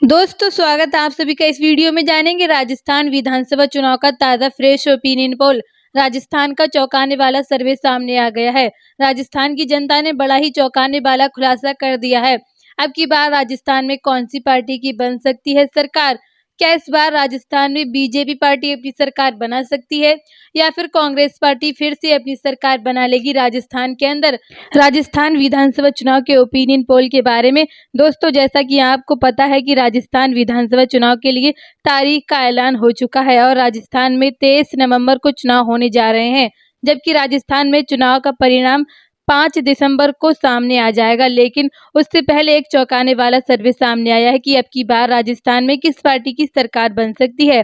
दोस्तों स्वागत है आप सभी का। इस वीडियो में जानेंगे राजस्थान विधानसभा चुनाव का ताज़ा फ्रेश ओपिनियन पोल। राजस्थान का चौंकाने वाला सर्वे सामने आ गया है। राजस्थान की जनता ने बड़ा ही चौंकाने वाला खुलासा कर दिया है। अब की बार राजस्थान में कौन सी पार्टी की बन सकती है सरकार? क्या इस बार राजस्थान में बीजेपी पार्टी अपनी सरकार बना सकती है या फिर कांग्रेस पार्टी फिर से अपनी सरकार बना लेगी राजस्थान के अंदर? राजस्थान विधानसभा चुनाव के ओपिनियन पोल के बारे में दोस्तों, जैसा कि आपको पता है कि राजस्थान विधानसभा चुनाव के लिए तारीख का ऐलान हो चुका है और राजस्थान में 23 नवंबर को चुनाव होने जा रहे हैं, जबकि राजस्थान में चुनाव का परिणाम 5 दिसंबर को सामने आ जाएगा। लेकिन उससे पहले एक चौंकाने वाला सर्वे सामने आया है कि अब की बार राजस्थान में किस पार्टी की सरकार बन सकती है।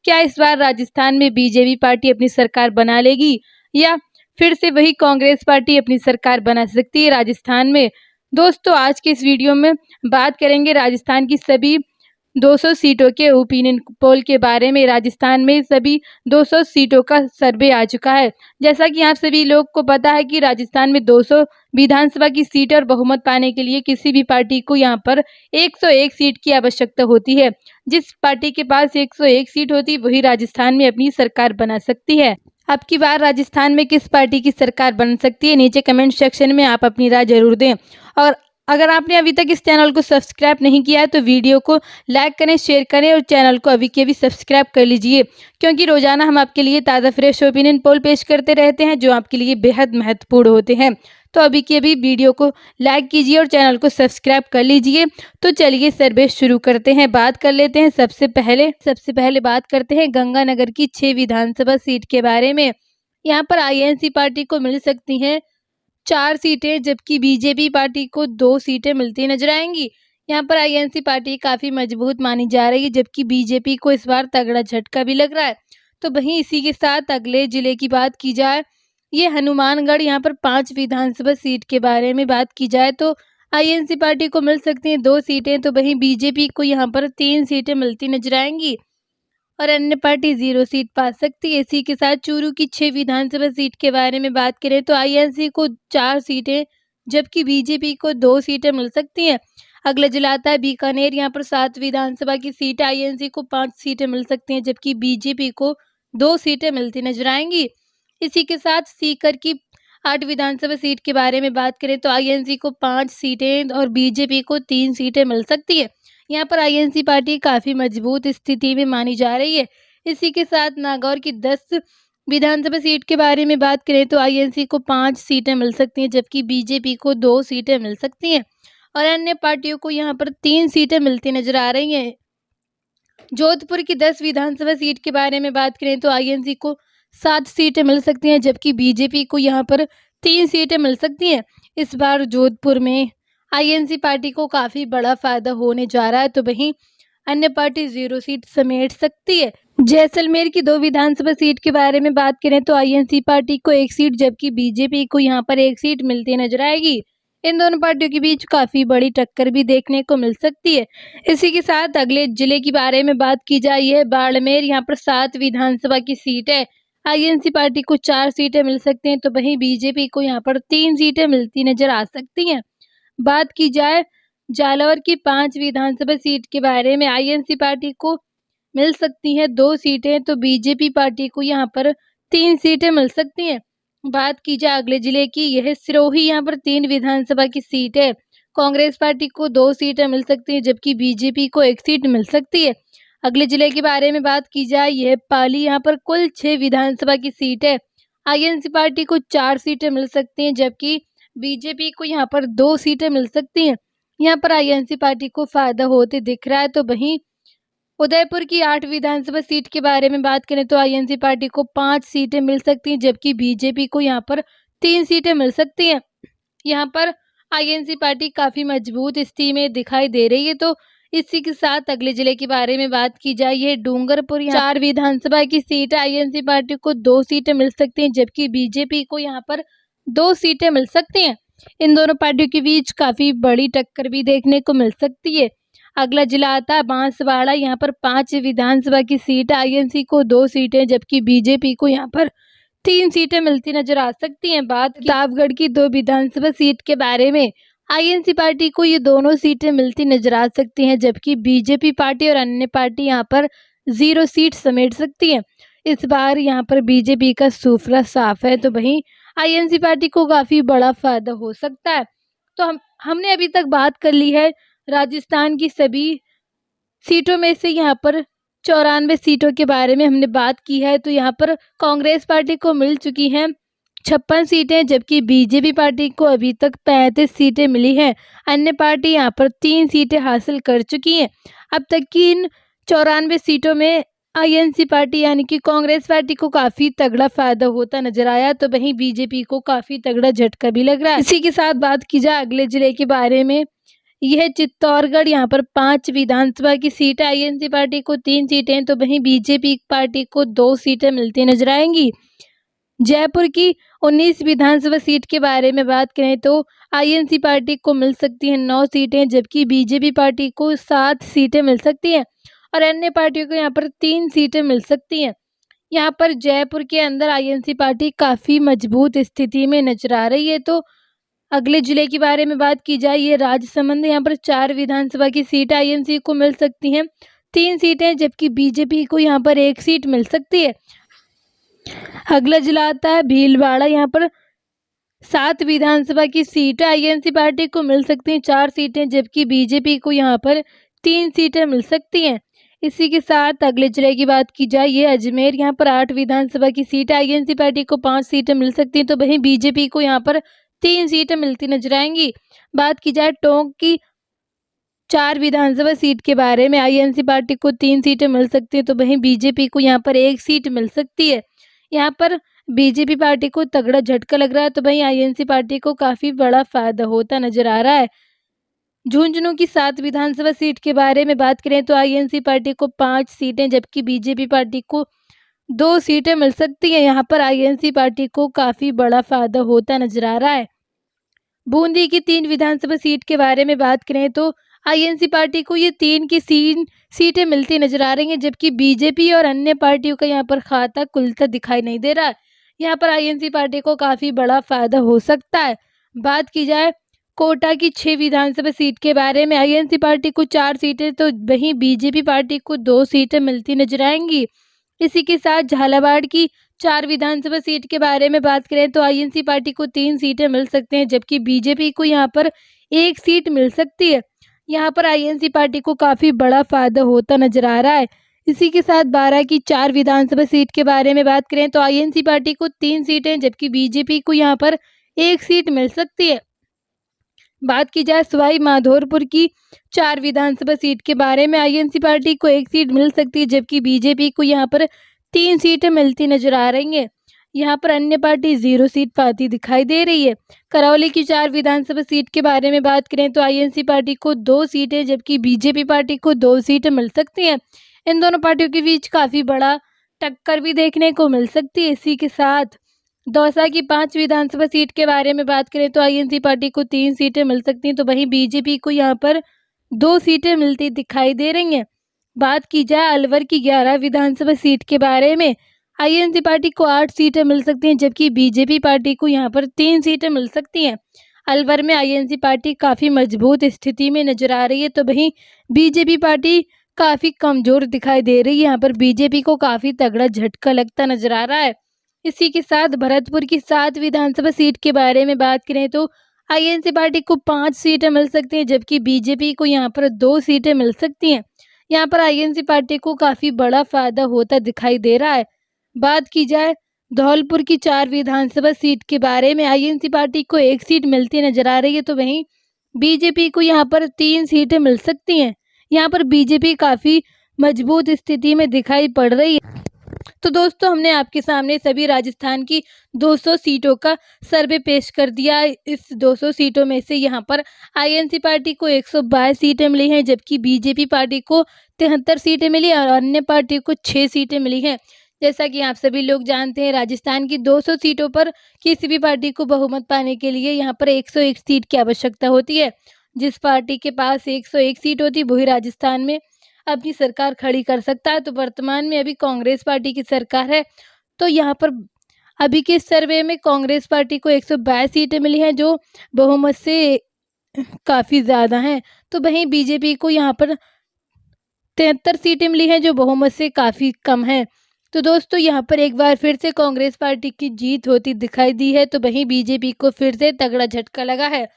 क्या इस बार राजस्थान में बीजेपी पार्टी अपनी सरकार बना लेगी या फिर से वही कांग्रेस पार्टी अपनी सरकार बना सकती है राजस्थान में? दोस्तों, आज के इस वीडियो में बात करेंगे राजस्थान की सभी 200 सीटों के ओपिनियन पोल के बारे में। राजस्थान में सभी 200 सीटों का सर्वे आ चुका है। जैसा कि आप सभी लोग को पता है कि राजस्थान में 200 विधानसभा की सीट और बहुमत पाने के लिए किसी भी पार्टी को यहाँ पर 101 सीट की आवश्यकता होती है। जिस पार्टी के पास 101 सीट होती वही राजस्थान में अपनी सरकार बना सकती है। अब की बार राजस्थान में किस पार्टी की सरकार बन सकती है, नीचे कमेंट सेक्शन में आप अपनी राय जरूर दें। और अगर आपने अभी तक इस चैनल को सब्सक्राइब नहीं किया है तो वीडियो को लाइक करें, शेयर करें और चैनल को अभी के अभी सब्सक्राइब कर लीजिए, क्योंकि रोजाना हम आपके लिए ताज़ा फ्रेश ओपिनियन पोल पेश करते रहते हैं जो आपके लिए बेहद महत्वपूर्ण होते हैं। तो अभी के अभी वीडियो को लाइक कीजिए और चैनल को सब्सक्राइब कर लीजिए। तो चलिए सर्वे शुरू करते हैं। बात कर लेते हैं सबसे पहले बात करते हैं गंगानगर की 6 विधानसभा सीट के बारे में। यहाँ पर आईएनसी पार्टी को मिल सकती हैं 4 सीटें, जबकि बीजेपी पार्टी को 2 सीटें मिलती नजर आएंगी। यहाँ पर आईएनसी पार्टी काफी मजबूत मानी जा रही है, जबकि बीजेपी को इस बार तगड़ा झटका भी लग रहा है। तो वहीं इसी के साथ अगले जिले की बात की जाए, ये हनुमानगढ़। यहाँ पर 5 विधानसभा सीट के बारे में बात की जाए तो आईएनसी पार्टी को मिल सकती हैं 2 सीटें, तो वहीं बीजेपी को यहाँ पर 3 सीटें मिलती नजर आएंगी और अन्य पार्टी 0 सीट पा सकती है। इसी के साथ चूरू की 6 विधानसभा सीट के बारे में बात करें तो आईएनसी को 4 सीटें, जबकि बीजेपी को 2 सीटें मिल सकती हैं। अगला जिला आता है बीकानेर। यहाँ पर 7 विधानसभा की सीट, आईएनसी को 5 सीटें मिल सकती हैं, जबकि बीजेपी को 2 सीटें मिलती नजर आएंगी। इसी के साथ सीकर की 8 विधानसभा सीट के बारे में बात करें तो आईएनसी को 5 सीटें और बीजेपी को 3 सीटें मिल सकती है। यहाँ पर आईएनसी पार्टी काफी मजबूत स्थिति में मानी जा रही है। इसी के साथ नागौर की 10 विधानसभा सीट के बारे में बात करें तो आईएनसी को 5 सीटें मिल सकती हैं, जबकि बीजेपी को 2 सीटें मिल सकती हैं और अन्य पार्टियों को यहाँ पर 3 सीटें मिलती नजर आ रही हैं। जोधपुर की 10 विधानसभा सीट के बारे में बात करें तो आईएनसी को 7 सीटें मिल सकती हैं, जबकि बीजेपी को यहाँ पर 3 सीटें मिल सकती हैं। इस बार जोधपुर में आईएनसी पार्टी को काफी बड़ा फायदा होने जा रहा है, तो वहीं अन्य पार्टी 0 सीट समेट सकती है। जैसलमेर की 2 विधानसभा सीट के बारे में बात करें तो आईएनसी पार्टी को 1 सीट, जबकि बीजेपी को यहाँ पर 1 सीट मिलती नजर आएगी। इन दोनों पार्टियों के बीच काफी बड़ी टक्कर भी देखने को मिल सकती है। इसी के साथ अगले जिले के बारे में बात की जाए, यह बाड़मेर। यहाँ पर 7 विधानसभा की सीट है, आईएनसी पार्टी को 4 सीटें मिल सकती हैं, तो वहीं बीजेपी को यहाँ पर 3 सीटें मिलती नजर आ सकती हैं। बात की जाए जालौर की 5 विधानसभा सीट के बारे में, आईएनसी पार्टी को मिल सकती हैं 2 सीटें, तो बीजेपी पार्टी को यहाँ पर 3 सीटें मिल सकती हैं। बात की जाए अगले जिले की, यह सिरोही। यहाँ पर 3 विधानसभा की सीट है, कांग्रेस पार्टी को 2 सीटें मिल सकती हैं, जबकि बीजेपी को 1 सीट मिल सकती है। अगले जिले के बारे में बात की जाए, यह पाली। यहाँ पर कुल 6 विधानसभा की सीट है, आईएनसी पार्टी को 4 सीटें मिल सकती हैं, जबकि बीजेपी को यहाँ पर 2 सीटें मिल सकती हैं। यहाँ पर आईएनसी पार्टी को फायदा होते दिख रहा है। तो वहीं उदयपुर की 8 विधानसभा सीट के बारे में बात करें तो आईएनसी पार्टी को 5 सीटें मिल सकती हैं, जबकि बीजेपी को यहाँ पर 3 सीटें मिल सकती हैं। यहाँ पर आईएनसी पार्टी काफी मजबूत स्थिति में दिखाई दे रही है। तो इसी के साथ अगले जिले के बारे में बात की जाए, ये डूंगरपुर। 4 विधानसभा की सीट है, आईएनसी पार्टी को 2 सीटें मिल सकती हैं, जबकि बीजेपी को यहाँ पर 2 सीटें मिल सकती हैं। इन दोनों पार्टियों के बीच काफी बड़ी टक्कर भी देखने को मिल सकती है। अगला जिला आता है बांसवाड़ा। यहाँ पर 5 विधानसभा की सीट, आईएनसी को 2 सीटें, जबकि बीजेपी को यहाँ पर 3 सीटें मिलती नजर आ सकती हैं। बात प्रतापगढ़ की 2 विधानसभा सीट के बारे में, आईएनसी पार्टी को ये दोनों सीटें मिलती नजर आ सकती हैं, जबकि बीजेपी पार्टी और अन्य पार्टी यहाँ पर 0 सीट समेट सकती है। इस बार यहाँ पर बीजेपी का सूफरा साफ है, तो वहीं आईएनसी पार्टी को काफ़ी बड़ा फायदा हो सकता है। तो हमने अभी तक बात कर ली है राजस्थान की सभी सीटों में से। यहाँ पर 94 सीटों के बारे में हमने बात की है। तो यहाँ पर कांग्रेस पार्टी को मिल चुकी हैं 56 सीटें, जबकि बीजेपी पार्टी को अभी तक 35 सीटें मिली हैं। अन्य पार्टी यहाँ पर 3 सीटें हासिल कर चुकी हैं। अब तक की इन 94 सीटों में आईएनसी पार्टी यानी कि कांग्रेस पार्टी को काफ़ी तगड़ा फायदा होता नजर आया, तो वहीं बीजेपी को काफ़ी तगड़ा झटका भी लग रहा है। इसी के साथ बात की जाए अगले जिले के बारे में, यह चित्तौड़गढ़। यहाँ पर 5 विधानसभा की सीट है। आईएनसी पार्टी को 3 सीटें, तो वहीं बीजेपी पार्टी को 2 सीटें मिलती नजर आएंगी। जयपुर की 19 विधानसभा सीट के बारे में बात करें तो आईएनसी पार्टी को मिल सकती हैं 9 सीटें, जबकि बीजेपी पार्टी को 7 सीटें मिल सकती हैं और अन्य पार्टियों को यहाँ पर 3 सीटें मिल सकती हैं। यहाँ पर जयपुर के अंदर आईएनसी पार्टी काफ़ी मजबूत स्थिति में नजर आ रही है। तो अगले जिले के बारे में बात की जाए, ये राजसमंद। यहाँ पर 4 विधानसभा की सीट आईएनसी को मिल सकती हैं, 3 सीटें, जबकि बीजेपी को यहाँ पर 1 सीट मिल सकती है। अगला जिला आता है भीलवाड़ा। यहाँ पर 7 विधानसभा की सीट आईएनसी पार्टी को मिल सकती हैं, 4 सीटें, जबकि बीजेपी को यहाँ पर 3 सीटें मिल सकती हैं। इसी के साथ अगले जिले की बात की जाए, ये अजमेर। यहाँ पर 8 विधानसभा की सीट आईएनसी पार्टी को 5 सीटें मिल सकती हैं, तो वहीं बीजेपी को यहाँ पर 3 सीटें मिलती नजर आएंगी। बात की जाए टोंक की 4 विधानसभा सीट के बारे में, आईएनसी पार्टी को 3 सीटें मिल सकती हैं, तो वहीं बीजेपी को यहाँ पर 1 सीट मिल सकती है। यहाँ पर बीजेपी पार्टी को तगड़ा झटका लग रहा है, तो वहीं आईएनसी पार्टी को काफ़ी बड़ा फायदा होता नजर आ रहा है। झुंझुनू की 7 विधानसभा सीट के बारे में बात करें तो आईएनसी पार्टी को 5 सीटें, जबकि बीजेपी पार्टी को 2 सीटें मिल सकती हैं। यहाँ पर आईएनसी पार्टी को काफ़ी बड़ा फायदा होता नजर आ रहा है। बूंदी की 3 विधानसभा सीट के बारे में बात करें तो आईएनसी पार्टी को ये 3 की सीटें मिलती नजर आ रही हैं, जबकि बीजेपी और अन्य पार्टियों का यहाँ पर खाता खुलता दिखाई नहीं दे रहा है। यहाँ पर आईएनसी पार्टी को काफ़ी बड़ा फायदा हो सकता है। बात की जाए कोटा की 6 विधानसभा सीट के बारे में, आईएनसी पार्टी को 4 सीटें, तो वहीं बीजेपी पार्टी को 2 सीटें मिलती नजर आएंगी। इसी के साथ झालावाड़ की 4 विधानसभा सीट के बारे में बात करें तो आईएनसी पार्टी को 3 सीटें मिल सकते हैं, जबकि बीजेपी को यहाँ पर 1 सीट मिल सकती है। यहाँ पर आईएनसी पार्टी को काफ़ी बड़ा फायदा होता नजर आ रहा है। इसी के साथ 12 की 4 विधानसभा सीट के बारे में बात करें तो आईएनसी पार्टी को 3 सीटें, जबकि बीजेपी को यहाँ पर 1 सीट मिल सकती है। बात की जाए सवाई माधोपुर की 4 विधानसभा सीट के बारे में, आईएनसी पार्टी को 1 सीट मिल सकती है, जबकि बीजेपी को यहाँ पर 3 सीटें मिलती नजर आ रही हैं। यहाँ पर अन्य पार्टी 0 सीट पाती दिखाई दे रही है। करौली की 4 विधानसभा सीट के बारे में बात करें तो आईएनसी पार्टी को 2 सीटें, जबकि बीजेपी पार्टी को 2 सीटें मिल सकती हैं। इन दोनों पार्टियों के बीच काफ़ी बड़ा टक्कर भी देखने को मिल सकती है। इसी के साथ दौसा की 5 विधानसभा सीट के बारे में बात करें तो आईएनसी पार्टी को 3 सीटें मिल सकती हैं, तो वहीं बीजेपी को यहाँ पर 2 सीटें मिलती दिखाई दे रही हैं। बात की जाए अलवर की 11 विधानसभा सीट के बारे में, आईएनसी पार्टी को 8 सीटें मिल सकती हैं, जबकि बीजेपी पार्टी को यहाँ पर 3 सीटें मिल सकती हैं। अलवर में आईएनसी पार्टी काफ़ी मजबूत स्थिति में नजर आ रही है, तो वहीं बीजेपी पार्टी काफ़ी कमज़ोर दिखाई दे रही है। यहाँ पर बीजेपी को काफ़ी तगड़ा झटका लगता नजर आ रहा है। इसी के साथ भरतपुर की 7 विधानसभा सीट के बारे में बात करें तो आईएनसी पार्टी को 5 सीटें मिल सकती हैं, जबकि बीजेपी को यहाँ पर 2 सीटें मिल सकती हैं। यहाँ पर आईएनसी पार्टी को काफ़ी बड़ा फायदा होता दिखाई दे रहा है। बात की जाए धौलपुर की 4 विधानसभा सीट के बारे में, आईएनसी पार्टी को 1 सीट मिलती नजर आ रही है, तो वहीं बीजेपी को यहाँ पर 3 सीटें मिल सकती हैं। यहाँ पर बीजेपी काफ़ी मजबूत स्थिति में दिखाई पड़ रही है। तो दोस्तों, हमने आपके सामने सभी राजस्थान की 200 सीटों का सर्वे पेश कर दिया। इस 200 सीटों में से यहाँ पर आईएनसी पार्टी को 122 सीटें मिली हैं, जबकि बीजेपी पार्टी को 73 सीटें मिली और अन्य पार्टी को 6 सीटें मिली हैं। जैसा कि आप सभी लोग जानते हैं, राजस्थान की 200 सीटों पर किसी भी पार्टी को बहुमत पाने के लिए यहाँ पर 101 सीट की आवश्यकता होती है। जिस पार्टी के पास 101 सीट होती है वही राजस्थान में अपनी सरकार खड़ी कर सकता है। तो वर्तमान में अभी कांग्रेस पार्टी की सरकार है, तो यहाँ पर अभी के सर्वे में कांग्रेस पार्टी को 122 सीटें मिली हैं, जो बहुमत से काफ़ी ज़्यादा हैं। तो वहीं बीजेपी को यहाँ पर 73 सीटें मिली हैं, जो बहुमत से काफ़ी कम है। तो दोस्तों, यहाँ पर एक बार फिर से कांग्रेस पार्टी की जीत होती दिखाई दी है, तो वहीं बीजेपी को फिर से तगड़ा झटका लगा है।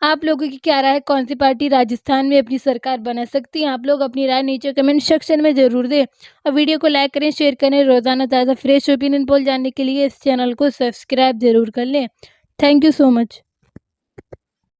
आप लोगों की क्या राय है, कौन सी पार्टी राजस्थान में अपनी सरकार बना सकती है? आप लोग अपनी राय नीचे कमेंट सेक्शन में ज़रूर दें और वीडियो को लाइक करें, शेयर करें। रोज़ाना ताज़ा फ्रेश ओपिनियन पोल जानने के लिए इस चैनल को सब्सक्राइब ज़रूर कर लें। Thank you so much.